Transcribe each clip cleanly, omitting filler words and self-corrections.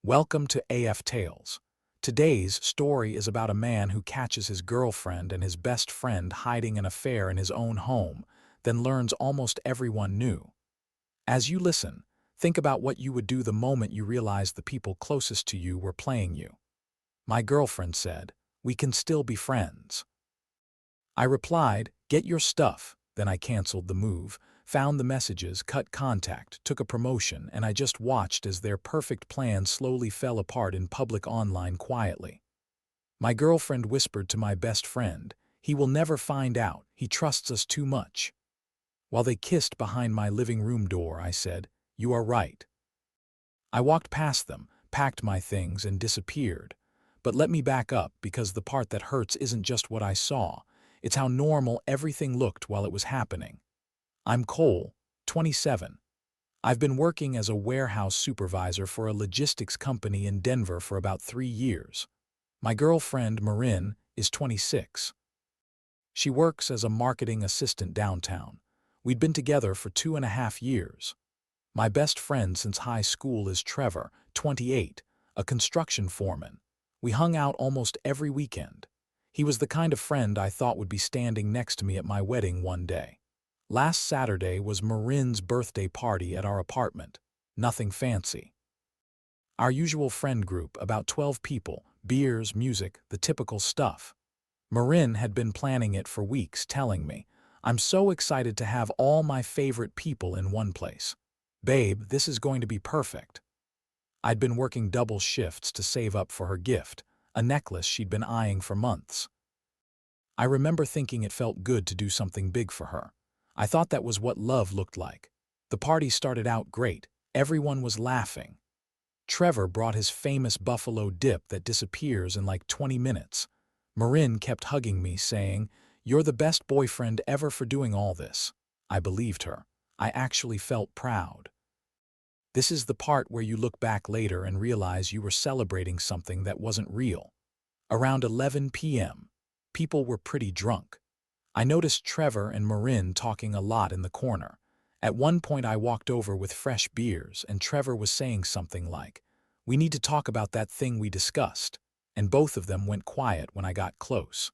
Welcome to AF Tales. Today's story is about a man who catches his girlfriend and his best friend hiding an affair in his own home, then learns almost everyone knew. As you listen, think about what you would do the moment you realized the people closest to you were playing you. My girlfriend said, "We can still be friends." I replied, "Get your stuff." Then I canceled the move, found the messages, cut contact, took a promotion, and I just watched as their perfect plan slowly fell apart in public online quietly. My girlfriend whispered to my best friend, "He will never find out, he trusts us too much." While they kissed behind my living room door, I said, "You are right." I walked past them, packed my things, and disappeared. But let me back up, because the part that hurts isn't just what I saw, it's how normal everything looked while it was happening. I'm Cole, 27. I've been working as a warehouse supervisor for a logistics company in Denver for about 3 years. My girlfriend, Marin, is 26. She works as a marketing assistant downtown. We'd been together for 2.5 years. My best friend since high school is Trevor, 28, a construction foreman. We hung out almost every weekend. He was the kind of friend I thought would be standing next to me at my wedding one day. Last Saturday was Marin's birthday party at our apartment. Nothing fancy. Our usual friend group, about 12 people, beers, music, the typical stuff. Marin had been planning it for weeks, telling me, "I'm so excited to have all my favorite people in one place. Babe, this is going to be perfect." I'd been working double shifts to save up for her gift, a necklace she'd been eyeing for months. I remember thinking it felt good to do something big for her. I thought that was what love looked like. The party started out great. Everyone was laughing. Trevor brought his famous buffalo dip that disappears in like 20 minutes. Marin kept hugging me, saying, "You're the best boyfriend ever for doing all this." I believed her. I actually felt proud. This is the part where you look back later and realize you were celebrating something that wasn't real. Around 11 p.m., people were pretty drunk. I noticed Trevor and Marin talking a lot in the corner. At one point I walked over with fresh beers, and Trevor was saying something like, "We need to talk about that thing we discussed," and both of them went quiet when I got close.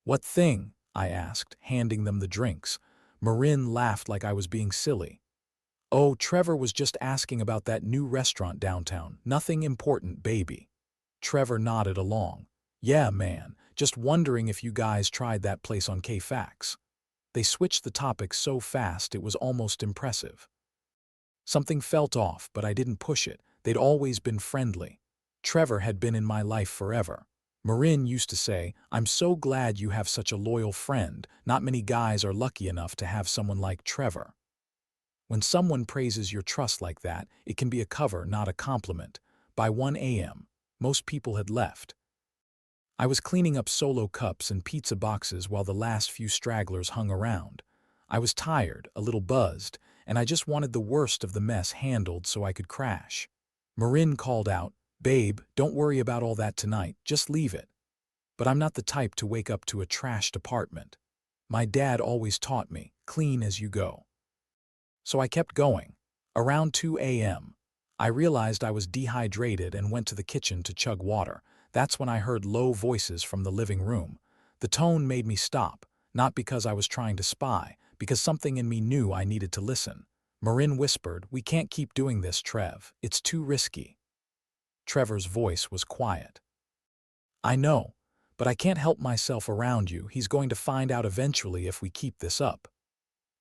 "What thing?" I asked, handing them the drinks. Marin laughed like I was being silly. "Oh, Trevor was just asking about that new restaurant downtown. Nothing important, baby." Trevor nodded along. "Yeah, man, just wondering if you guys tried that place on K-Fax." They switched the topic so fast it was almost impressive. Something felt off, but I didn't push it. They'd always been friendly. Trevor had been in my life forever. Marin used to say, "I'm so glad you have such a loyal friend. Not many guys are lucky enough to have someone like Trevor." When someone praises your trust like that, it can be a cover, not a compliment. By 1 a.m., most people had left. I was cleaning up solo cups and pizza boxes while the last few stragglers hung around. I was tired, a little buzzed, and I just wanted the worst of the mess handled so I could crash. Marin called out, "Babe, don't worry about all that tonight, just leave it." But I'm not the type to wake up to a trashed apartment. My dad always taught me, clean as you go. So I kept going. Around 2 a.m., I realized I was dehydrated and went to the kitchen to chug water. That's when I heard low voices from the living room. The tone made me stop, not because I was trying to spy, because something in me knew I needed to listen. Marin whispered, "We can't keep doing this, Trev. It's too risky." Trevor's voice was quiet. "I know, but I can't help myself around you. He's going to find out eventually if we keep this up."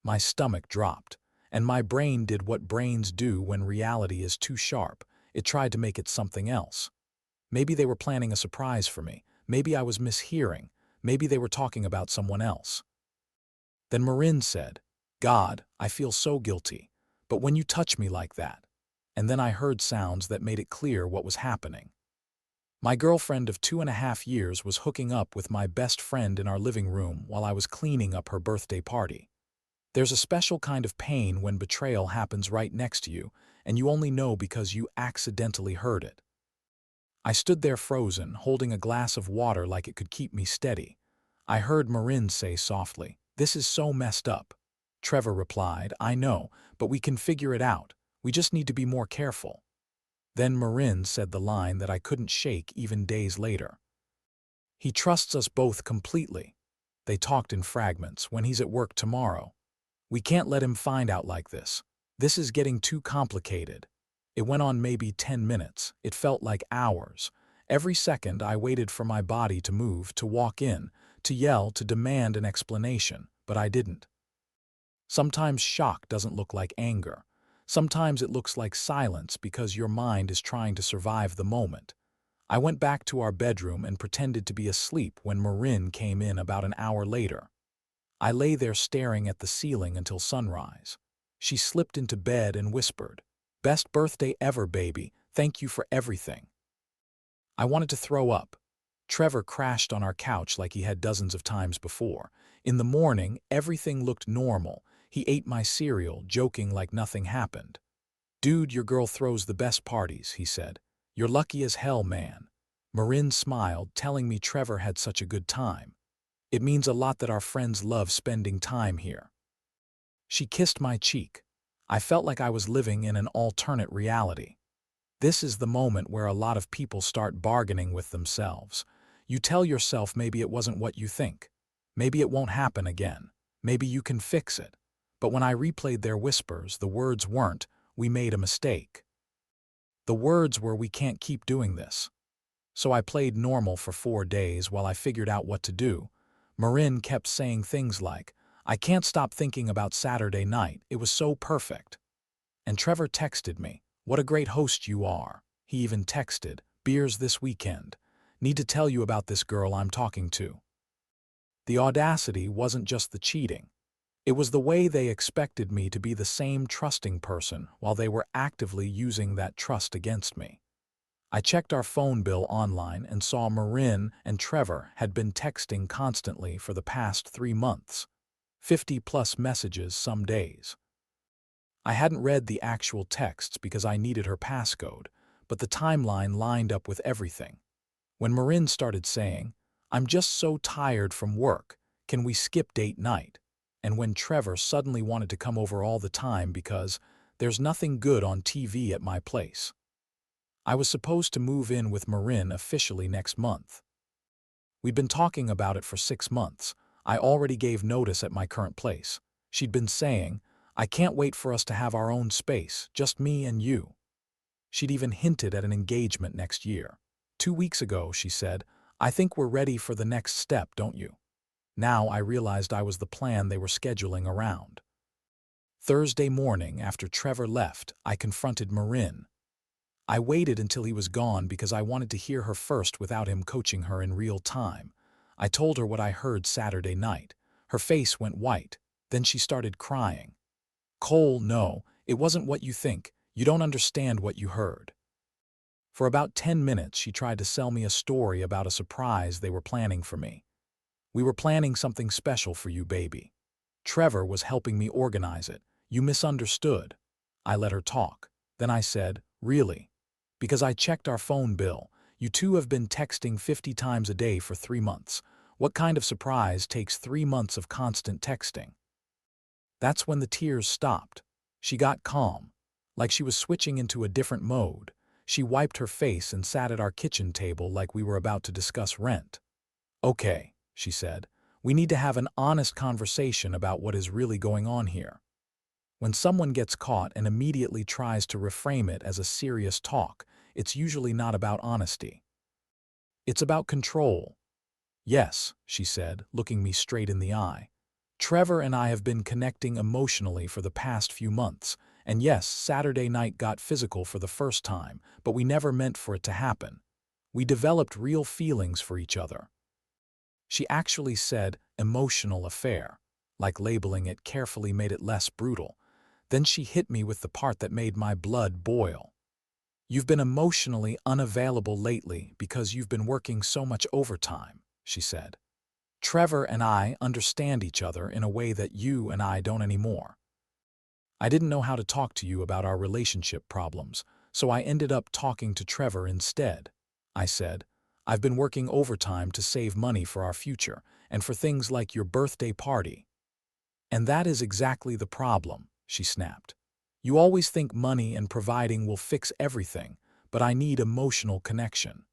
My stomach dropped, and my brain did what brains do when reality is too sharp. It tried to make it something else. Maybe they were planning a surprise for me. Maybe I was mishearing. Maybe they were talking about someone else. Then Marin said, "God, I feel so guilty. But when you touch me like that." And then I heard sounds that made it clear what was happening. My girlfriend of 2.5 years was hooking up with my best friend in our living room while I was cleaning up her birthday party. There's a special kind of pain when betrayal happens right next to you, and you only know because you accidentally heard it. I stood there frozen, holding a glass of water like it could keep me steady. I heard Marin say softly, "This is so messed up." Trevor replied, "I know, but we can figure it out. We just need to be more careful." Then Marin said the line that I couldn't shake even days later. He trusts us both completely. They talked in fragments. When he's at work tomorrow. We can't let him find out like this. This is getting too complicated. It went on maybe 10 minutes. It felt like hours. Every second I waited for my body to move, to walk in, to yell, to demand an explanation, but I didn't. Sometimes shock doesn't look like anger. Sometimes it looks like silence because your mind is trying to survive the moment. I went back to our bedroom and pretended to be asleep when Marin came in about an hour later. I lay there staring at the ceiling until sunrise. She slipped into bed and whispered, "Best birthday ever, baby. Thank you for everything." I wanted to throw up. Trevor crashed on our couch like he had dozens of times before. In the morning, everything looked normal. He ate my cereal, joking like nothing happened. "Dude, your girl throws the best parties," he said. "You're lucky as hell, man." Marin smiled, telling me Trevor had such a good time. It means a lot that our friends love spending time here. She kissed my cheek. I felt like I was living in an alternate reality. This is the moment where a lot of people start bargaining with themselves. You tell yourself maybe it wasn't what you think. Maybe it won't happen again. Maybe you can fix it. But when I replayed their whispers, the words weren't, "We made a mistake." The words were, "We can't keep doing this." So I played normal for 4 days while I figured out what to do. Marin kept saying things like, "I can't stop thinking about Saturday night. It was so perfect." And Trevor texted me, "What a great host you are." He even texted, "Beers this weekend. Need to tell you about this girl I'm talking to." The audacity wasn't just the cheating. It was the way they expected me to be the same trusting person while they were actively using that trust against me. I checked our phone bill online and saw Marin and Trevor had been texting constantly for the past 3 months. 50+ messages some days. I hadn't read the actual texts because I needed her passcode, but the timeline lined up with everything. When Marin started saying, "I'm just so tired from work, can we skip date night?" And when Trevor suddenly wanted to come over all the time because there's nothing good on TV at my place. I was supposed to move in with Marin officially next month. We'd been talking about it for 6 months. I already gave notice at my current place. She'd been saying, "I can't wait for us to have our own space, just me and you." She'd even hinted at an engagement next year. 2 weeks ago, she said, "I think we're ready for the next step, don't you?" Now I realized I was the plan they were scheduling around. Thursday morning, after Trevor left, I confronted Marin. I waited until he was gone because I wanted to hear her first without him coaching her in real time. I told her what I heard Saturday night. Her face went white. Then she started crying. "Cole, no, it wasn't what you think. You don't understand what you heard." For about 10 minutes, she tried to sell me a story about a surprise they were planning for me. "We were planning something special for you, baby. Trevor was helping me organize it. You misunderstood." I let her talk. Then I said, "Really? Because I checked our phone bill. You two have been texting 50 times a day for 3 months. What kind of surprise takes 3 months of constant texting?" That's when the tears stopped. She got calm, like she was switching into a different mode. She wiped her face and sat at our kitchen table like we were about to discuss rent. "Okay," she said, "we need to have an honest conversation about what is really going on here." When someone gets caught and immediately tries to reframe it as a serious talk, it's usually not about honesty. It's about control. "Yes," she said, looking me straight in the eye. "Trevor and I have been connecting emotionally for the past few months, and yes, Saturday night got physical for the first time, but we never meant for it to happen. We developed real feelings for each other." She actually said emotional affair, like labeling it carefully made it less brutal. Then she hit me with the part that made my blood boil. "You've been emotionally unavailable lately because you've been working so much overtime," she said. "Trevor and I understand each other in a way that you and I don't anymore. I didn't know how to talk to you about our relationship problems, so I ended up talking to Trevor instead." I said, "I've been working overtime to save money for our future and for things like your birthday party." "And that is exactly the problem," she snapped. "You always think money and providing will fix everything, but I need emotional connection.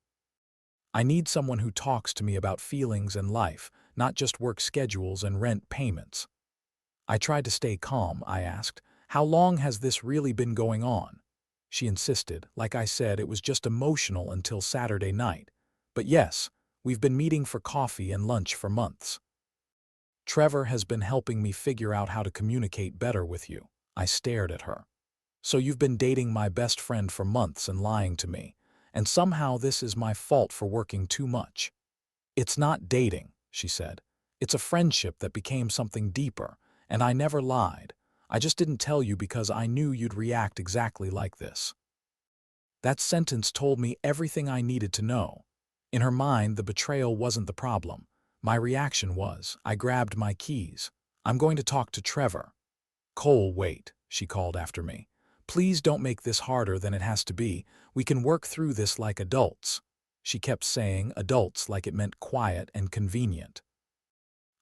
I need someone who talks to me about feelings and life, not just work schedules and rent payments. I tried to stay calm. I asked, "How long has this really been going on?" She insisted. Like I said, it was just emotional until Saturday night. But yes, we've been meeting for coffee and lunch for months. Trevor has been helping me figure out how to communicate better with you. I stared at her. So you've been dating my best friend for months and lying to me, and somehow this is my fault for working too much. It's not dating, she said. It's a friendship that became something deeper, and I never lied. I just didn't tell you because I knew you'd react exactly like this. That sentence told me everything I needed to know. In her mind, the betrayal wasn't the problem. My reaction was, I grabbed my keys. I'm going to talk to Trevor. Cole, wait, she called after me. Please don't make this harder than it has to be. We can work through this like adults. She kept saying adults like it meant quiet and convenient.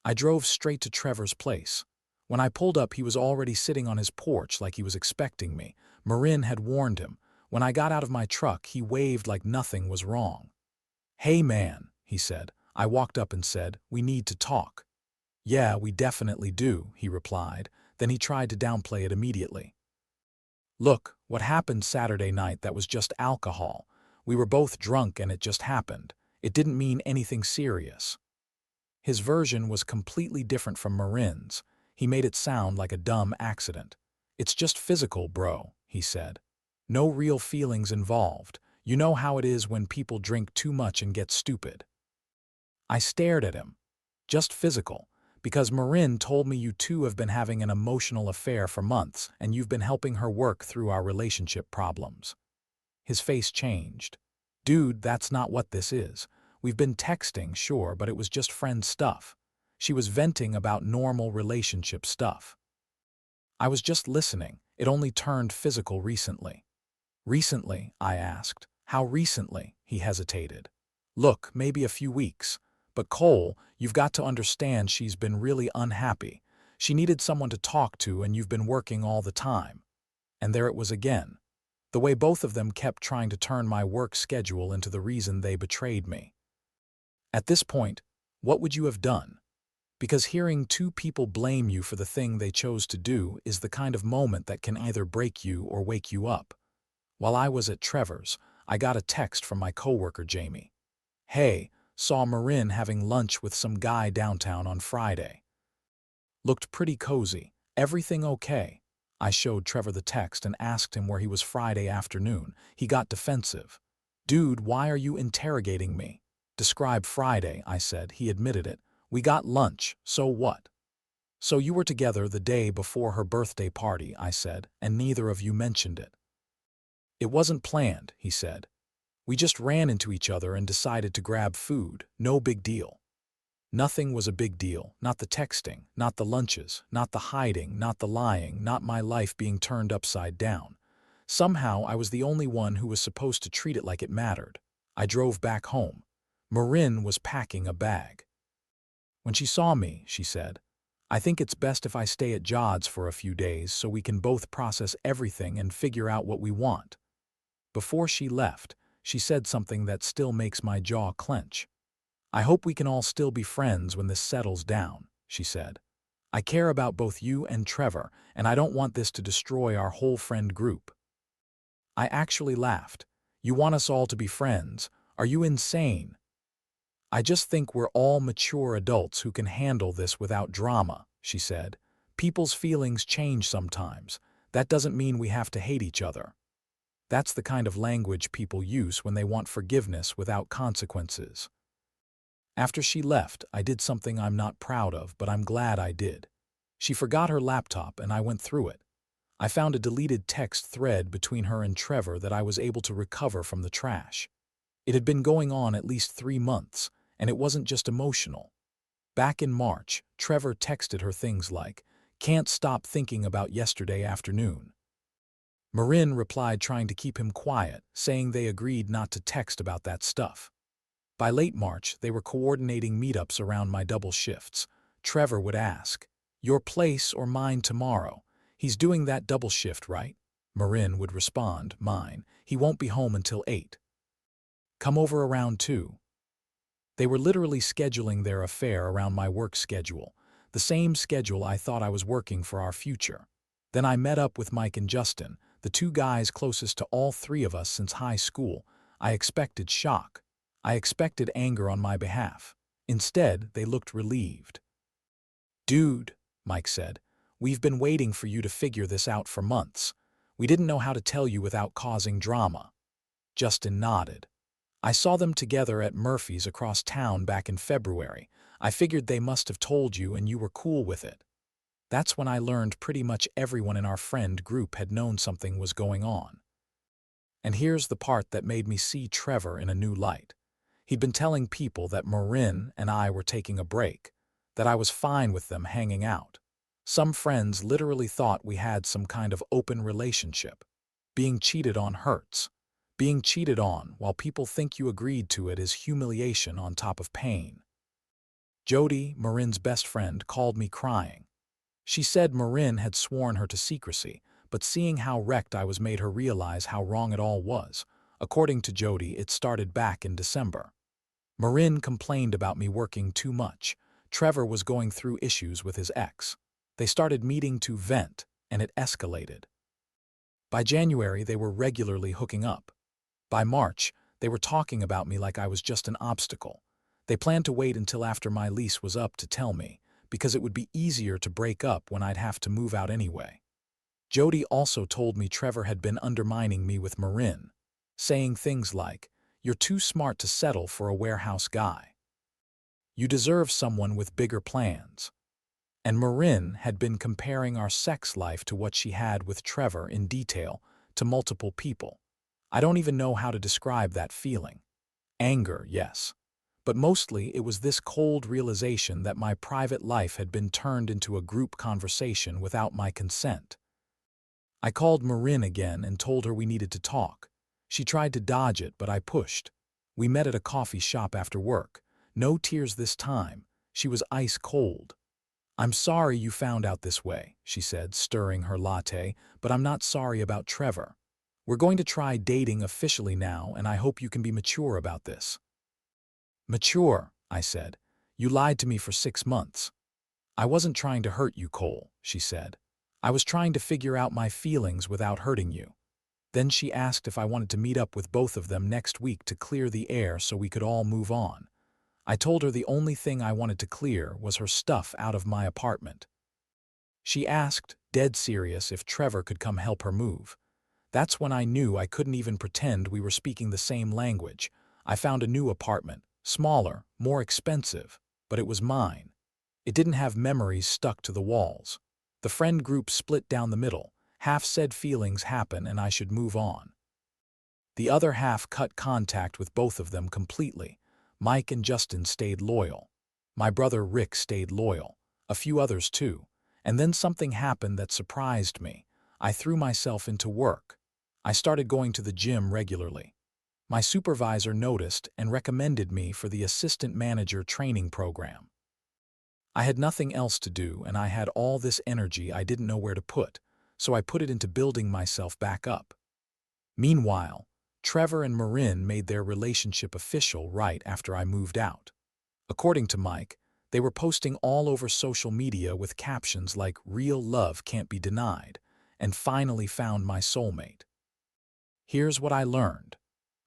I drove straight to Trevor's place. When I pulled up, he was already sitting on his porch like he was expecting me. Marin had warned him. When I got out of my truck, he waved like nothing was wrong. Hey man, he said. I walked up and said, we need to talk. Yeah, we definitely do, he replied. Then he tried to downplay it immediately. Look, what happened Saturday night, that was just alcohol. We were both drunk and it just happened. It didn't mean anything serious. His version was completely different from Marin's. He made it sound like a dumb accident. It's just physical, bro, he said. No real feelings involved. You know how it is when people drink too much and get stupid. I stared at him. Just physical. Because Marin told me you two have been having an emotional affair for months and you've been helping her work through our relationship problems. His face changed. Dude, that's not what this is. We've been texting, sure, but it was just friend stuff. She was venting about normal relationship stuff. I was just listening. It only turned physical recently. Recently, I asked. How recently? He hesitated. Look, maybe a few weeks. But Cole, you've got to understand she's been really unhappy. She needed someone to talk to and you've been working all the time. And there it was again. The way both of them kept trying to turn my work schedule into the reason they betrayed me. At this point, what would you have done? Because hearing two people blame you for the thing they chose to do is the kind of moment that can either break you or wake you up. While I was at Trevor's, I got a text from my coworker Jamie. Hey, saw Marin having lunch with some guy downtown on Friday. Looked pretty cozy. Everything okay? I showed Trevor the text and asked him where he was Friday afternoon. He got defensive. Dude, why are you interrogating me? Describe Friday, I said. He admitted it. We got lunch, so what? So you were together the day before her birthday party, I said, and neither of you mentioned it. It wasn't planned, he said. We just ran into each other and decided to grab food. No big deal. Nothing was a big deal. Not the texting, not the lunches, not the hiding, not the lying, not my life being turned upside down. Somehow I was the only one who was supposed to treat it like it mattered. I drove back home. Marin was packing a bag. When she saw me, she said, I think it's best if I stay at Jod's for a few days so we can both process everything and figure out what we want. Before she left, she said something that still makes my jaw clench. I hope we can all still be friends when this settles down, she said. I care about both you and Trevor, and I don't want this to destroy our whole friend group. I actually laughed. You want us all to be friends? Are you insane? I just think we're all mature adults who can handle this without drama, she said. People's feelings change sometimes. That doesn't mean we have to hate each other. That's the kind of language people use when they want forgiveness without consequences. After she left, I did something I'm not proud of, but I'm glad I did. She forgot her laptop and I went through it. I found a deleted text thread between her and Trevor that I was able to recover from the trash. It had been going on at least 3 months, and it wasn't just emotional. Back in March, Trevor texted her things like, "Can't stop thinking about yesterday afternoon." Marin replied trying to keep him quiet, saying they agreed not to text about that stuff. By late March, they were coordinating meetups around my double shifts. Trevor would ask, "Your place or mine tomorrow?" He's doing that double shift, right? Marin would respond, "Mine." He won't be home until 8. Come over around 2. They were literally scheduling their affair around my work schedule, the same schedule I thought I was working for our future. Then I met up with Mike and Justin, the two guys closest to all three of us since high school. I expected shock. I expected anger on my behalf. Instead, they looked relieved. "Dude," Mike said, "we've been waiting for you to figure this out for months. We didn't know how to tell you without causing drama." Justin nodded. "I saw them together at Murphy's across town back in February. I figured they must have told you and you were cool with it." That's when I learned pretty much everyone in our friend group had known something was going on. And here's the part that made me see Trevor in a new light. He'd been telling people that Marin and I were taking a break, that I was fine with them hanging out. Some friends literally thought we had some kind of open relationship. Being cheated on hurts. Being cheated on while people think you agreed to it is humiliation on top of pain. Jody, Marin's best friend, called me crying. She said Marin had sworn her to secrecy, but seeing how wrecked I was made her realize how wrong it all was. According to Jody, it started back in December. Marin complained about me working too much. Trevor was going through issues with his ex. They started meeting to vent, and it escalated. By January, they were regularly hooking up. By March, they were talking about me like I was just an obstacle. They planned to wait until after my lease was up to tell me, because it would be easier to break up when I'd have to move out anyway. Jody also told me Trevor had been undermining me with Marin, saying things like, "You're too smart to settle for a warehouse guy. You deserve someone with bigger plans." And Marin had been comparing our sex life to what she had with Trevor in detail to multiple people. I don't even know how to describe that feeling. Anger, yes. But mostly it was this cold realization that my private life had been turned into a group conversation without my consent. I called Marin again and told her we needed to talk. She tried to dodge it, but I pushed. We met at a coffee shop after work. No tears this time. She was ice cold. "I'm sorry you found out this way," she said, stirring her latte, "but I'm not sorry about Trevor. We're going to try dating officially now, and I hope you can be mature about this." "Mature," I said. "You lied to me for 6 months." "I wasn't trying to hurt you, Cole," she said. "I was trying to figure out my feelings without hurting you." Then she asked if I wanted to meet up with both of them next week to clear the air so we could all move on. I told her the only thing I wanted to clear was her stuff out of my apartment. She asked, dead serious, if Trevor could come help her move. That's when I knew I couldn't even pretend we were speaking the same language. I found a new apartment, smaller, more expensive, but it was mine. It didn't have memories stuck to the walls. The friend group split down the middle. Half said feelings happen and I should move on. The other half cut contact with both of them completely. Mike and Justin stayed loyal. My brother Rick stayed loyal. A few others too. And then something happened that surprised me. I threw myself into work. I started going to the gym regularly. My supervisor noticed and recommended me for the assistant manager training program. I had nothing else to do and I had all this energy I didn't know where to put, so I put it into building myself back up. Meanwhile, Trevor and Marin made their relationship official right after I moved out. According to Mike, they were posting all over social media with captions like "Real love can't be denied" and "Finally found my soulmate." Here's what I learned.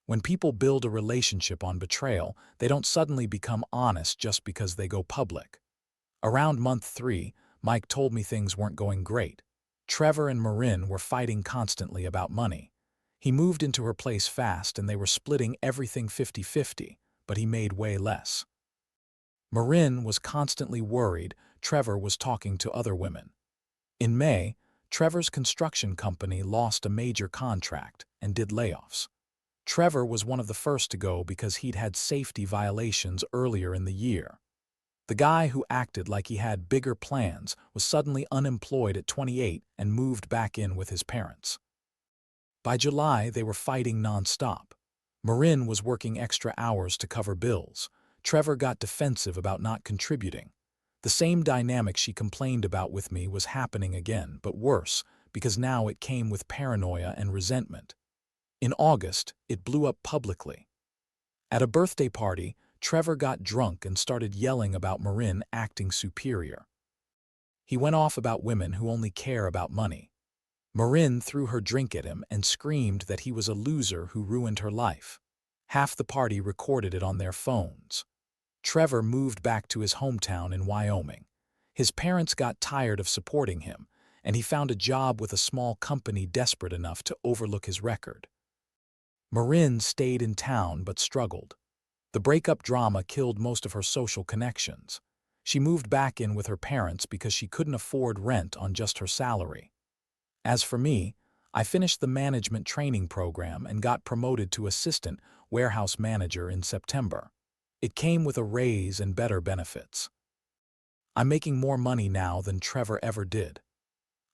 When people build a relationship on betrayal, they don't suddenly become honest just because they go public. Around month 3, Mike told me things weren't going great. Trevor and Marin were fighting constantly about money. He moved into her place fast and they were splitting everything 50-50, but he made way less. Marin was constantly worried Trevor was talking to other women. In May, Trevor's construction company lost a major contract and did layoffs. Trevor was one of the first to go because he'd had safety violations earlier in the year. The guy who acted like he had bigger plans was suddenly unemployed at 28 and moved back in with his parents. By July, they were fighting nonstop. Marin was working extra hours to cover bills. Trevor got defensive about not contributing. The same dynamic she complained about with me was happening again, but worse, because now it came with paranoia and resentment. In August, it blew up publicly. At a birthday party, Trevor got drunk and started yelling about Marin acting superior. He went off about women who only care about money. Marin threw her drink at him and screamed that he was a loser who ruined her life. Half the party recorded it on their phones. Trevor moved back to his hometown in Wyoming. His parents got tired of supporting him, and he found a job with a small company desperate enough to overlook his record. Marin stayed in town but struggled. The breakup drama killed most of her social connections. She moved back in with her parents because she couldn't afford rent on just her salary. As for me, I finished the management training program and got promoted to assistant warehouse manager in September. It came with a raise and better benefits. I'm making more money now than Trevor ever did.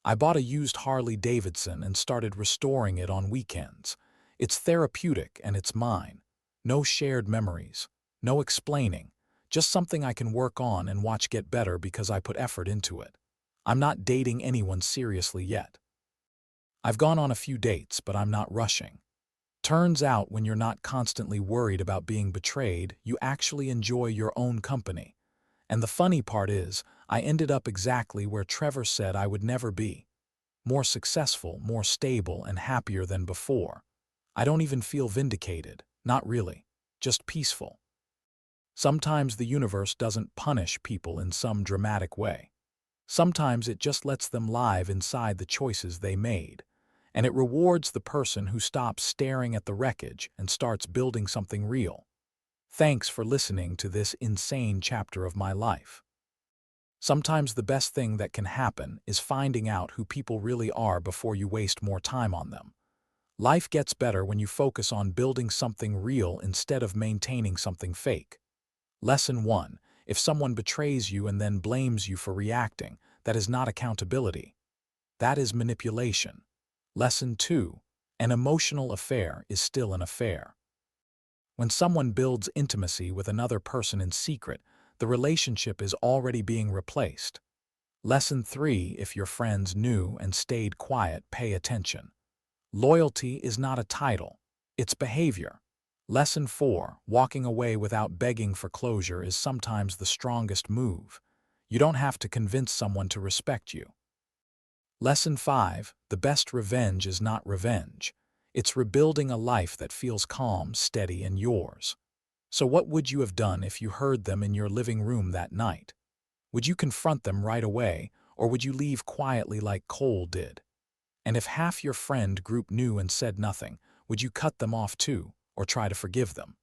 I bought a used Harley-Davidson and started restoring it on weekends. It's therapeutic and it's mine. No shared memories, no explaining, just something I can work on and watch get better because I put effort into it. I'm not dating anyone seriously yet. I've gone on a few dates, but I'm not rushing. Turns out when you're not constantly worried about being betrayed, you actually enjoy your own company. And the funny part is, I ended up exactly where Trevor said I would never be. More successful, more stable, and happier than before. I don't even feel vindicated, not really, just peaceful. Sometimes the universe doesn't punish people in some dramatic way. Sometimes it just lets them live inside the choices they made. And it rewards the person who stops staring at the wreckage and starts building something real. Thanks for listening to this insane chapter of my life. Sometimes the best thing that can happen is finding out who people really are before you waste more time on them. Life gets better when you focus on building something real instead of maintaining something fake. Lesson 1. If someone betrays you and then blames you for reacting, that is not accountability. That is manipulation. Lesson 2. An emotional affair is still an affair. When someone builds intimacy with another person in secret, the relationship is already being replaced. Lesson 3. If your friends knew and stayed quiet, pay attention. Loyalty is not a title, it's behavior. Lesson 4. Walking away without begging for closure is sometimes the strongest move. You don't have to convince someone to respect you. Lesson 5. The best revenge is not revenge. It's rebuilding a life that feels calm, steady, and yours. So what would you have done if you heard them in your living room that night? Would you confront them right away, or would you leave quietly like Cole did? And if half your friend group knew and said nothing, would you cut them off too, or try to forgive them?